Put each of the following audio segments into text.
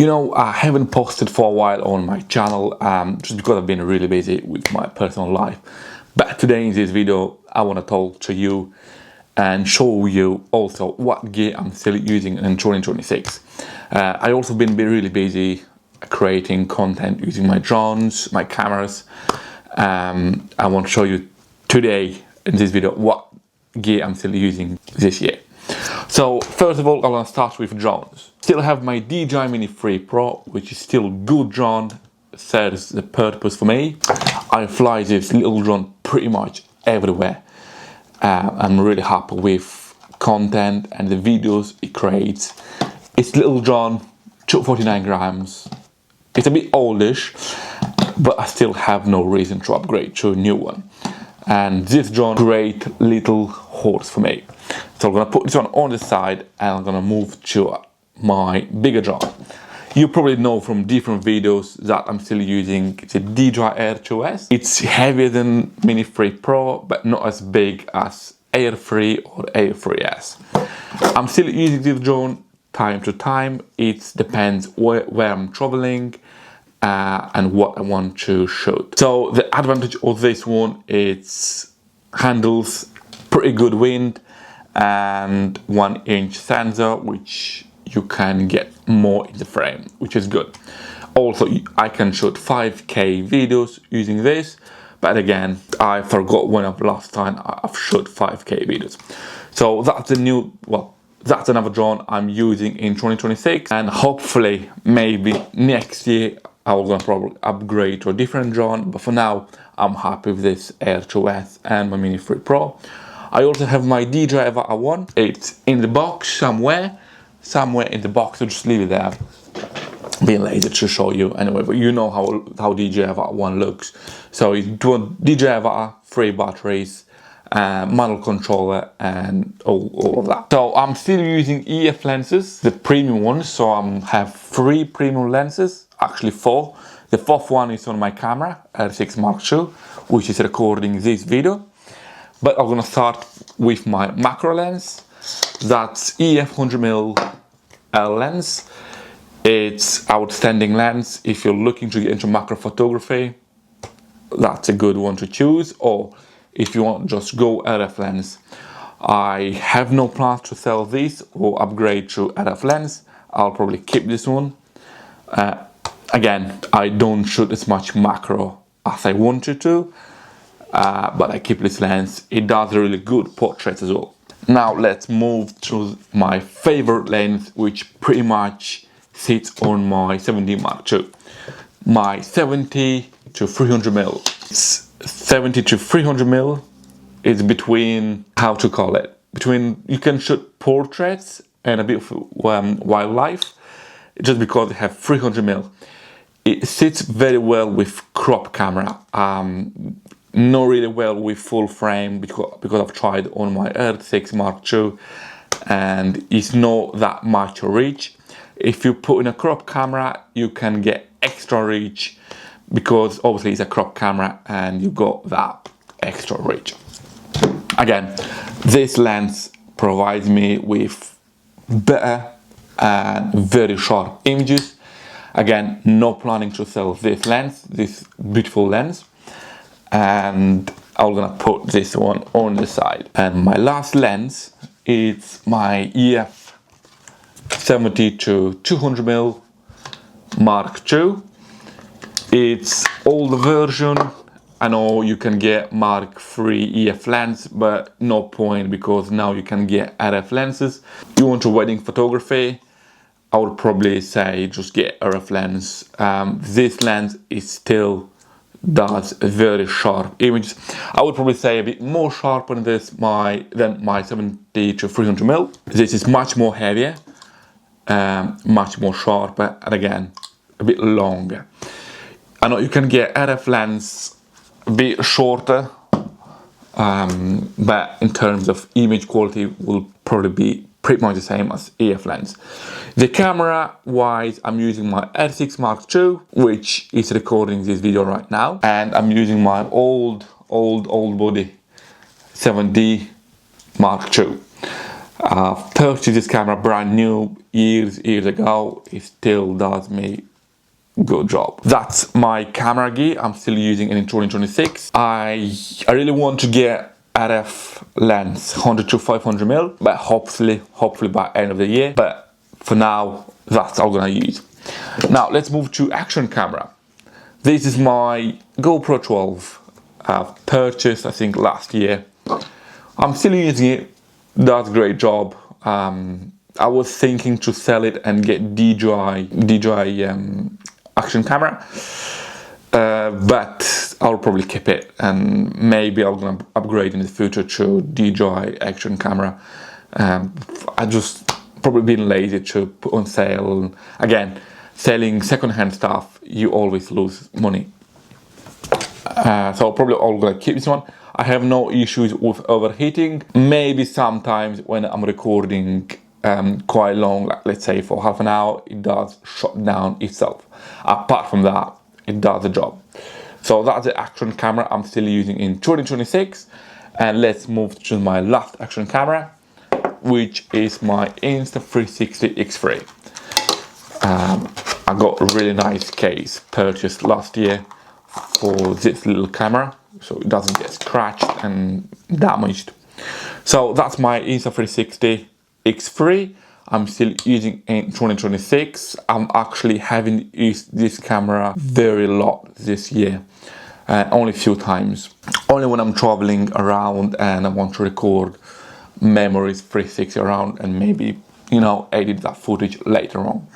You know, I haven't posted for a while on my channel just because I've been really busy with my personal life. But today in this video, I want to talk to you and show you also what gear I'm still using in 2026. I also been really busy creating content using my drones, my cameras. I want to show you today in this video what gear I'm still using this year. So first of all, I'm gonna start with drones. Still have my DJI Mini 3 Pro, which is still good drone, serves the purpose for me. I fly this little drone pretty much everywhere. I'm really happy with content and the videos it creates. It's little drone, 249 grams. It's a bit oldish, but I still have no reason to upgrade to a new one. And this drone, great little horse for me. So I'm gonna put this one on the side and I'm gonna move to my bigger drone. You probably know from different videos that I'm still using the DJI Air 2S. It's heavier than Mini 3 Pro, but not as big as Air 3 or Air 3S. I'm still using this drone time to time. It depends where I'm traveling and what I want to shoot. So the advantage of this one, it's handles pretty good wind and 1-inch sensor, which you can get more in the frame, which is good. Also, I can shoot 5K videos using this, but again, I forgot when last time I've shot 5K videos. So that's the new, well, that's another drone I'm using in 2026, and hopefully maybe next year I will gonna probably upgrade to a different drone, but for now I'm happy with this Air 2S and my Mini 3 Pro. I also have my DJI VAR 1. It's in the box somewhere in the box, so just leave it there. Being lazy to show you anyway, but you know how DJI VAR 1 looks. So it's DJI VAR, 3 batteries, manual controller and all of that. So I'm still using EF lenses, the premium ones. So I have 3 premium lenses, actually 4. The 4th one is on my camera, R6 Mark II, which is recording this video. But I'm gonna start with my macro lens. That's EF 100mm L lens. It's outstanding lens. If you're looking to get into macro photography, that's a good one to choose. Or if you want just go RF lens. I have no plans to sell this or upgrade to RF lens. I'll probably keep this one. Again, I don't shoot as much macro as I wanted to. But I keep this lens. It does really good portraits as well. Now let's move to my favorite lens, which pretty much sits on my 70 Mark II. My 70 to 300mm. It's 70 to 300mm is between, how to call it, between, you can shoot portraits and a bit of wildlife, just because they have 300mm. It sits very well with crop camera. Not really well with full frame because I've tried on my R6 Mark II and it's not that much reach. If you put in a crop camera, you can get extra reach because obviously it's a crop camera and you got that extra reach. Again, this lens provides me with better and very sharp images. Again, not planning to sell this lens, this beautiful lens. And I'm gonna put this one on the side. And my last lens is my EF 70 to 200mm Mark II. It's older version. I know you can get Mark III EF lens, but no point because now you can get RF lenses. You want to wedding photography, I would probably say just get RF lens. This lens is still does very sharp images. I would probably say a bit more sharp than my 70 to 300mm. This is much more heavier, much more sharper, and again a bit longer. I know you can get RF lens a bit shorter, but in terms of image quality will probably be pretty much the same as EF lens. The camera wise, I'm using my R6 Mark II, which is recording this video right now, and I'm using my old body 7D Mark II. Purchased this camera brand new years ago. It still does me good job. That's my camera gear I'm still using in 2026. I really want to get RF lens 100 to 500mm, but hopefully by end of the year. But for now, that's all I'm gonna use. Now let's move to action camera. This is my GoPro 12. I've purchased, I think, last year. I'm still using it. Does a great job. I was thinking to sell it and get DJI action camera, but I'll probably keep it, and maybe I'm gonna upgrade in the future to DJI action camera. I just probably been lazy to put on sale. Again, selling second-hand stuff, you always lose money. So probably I'm gonna keep this one. I have no issues with overheating. Maybe sometimes when I'm recording quite long, like let's say for half an hour, it does shut down itself. Apart from that, it does the job. So that's the action camera I'm still using in 2026. And let's move to my last action camera, which is my Insta360 X3. I got a really nice case purchased last year for this little camera, so it doesn't get scratched and damaged. So that's my Insta360 X3. I'm still using in 2026. I'm actually having used this camera very lot this year, only a few times. Only when I'm traveling around and I want to record memories 360 around and maybe, you know, edit that footage later on.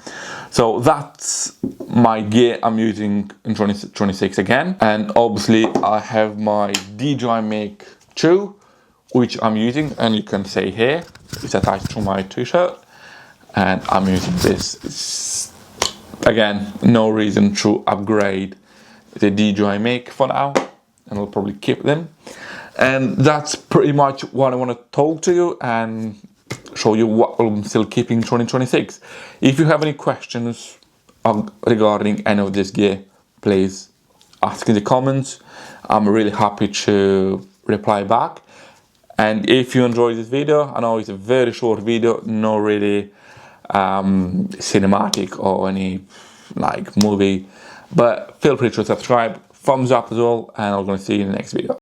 So that's my gear I'm using in 2026 again. And obviously I have my DJI Mic 2, which I'm using, and you can see here, it's attached to my t-shirt. And I'm using this. Again, no reason to upgrade the DJI Mic for now, and I'll probably keep them. And that's pretty much what I want to talk to you and show you what I'm still keeping in 2026. If you have any questions regarding any of this gear, please ask in the comments. I'm really happy to reply back. And if you enjoyed this video, I know it's a very short video, not really cinematic or any like movie, but feel free to subscribe, thumbs up as well, and I'm gonna see you in the next video.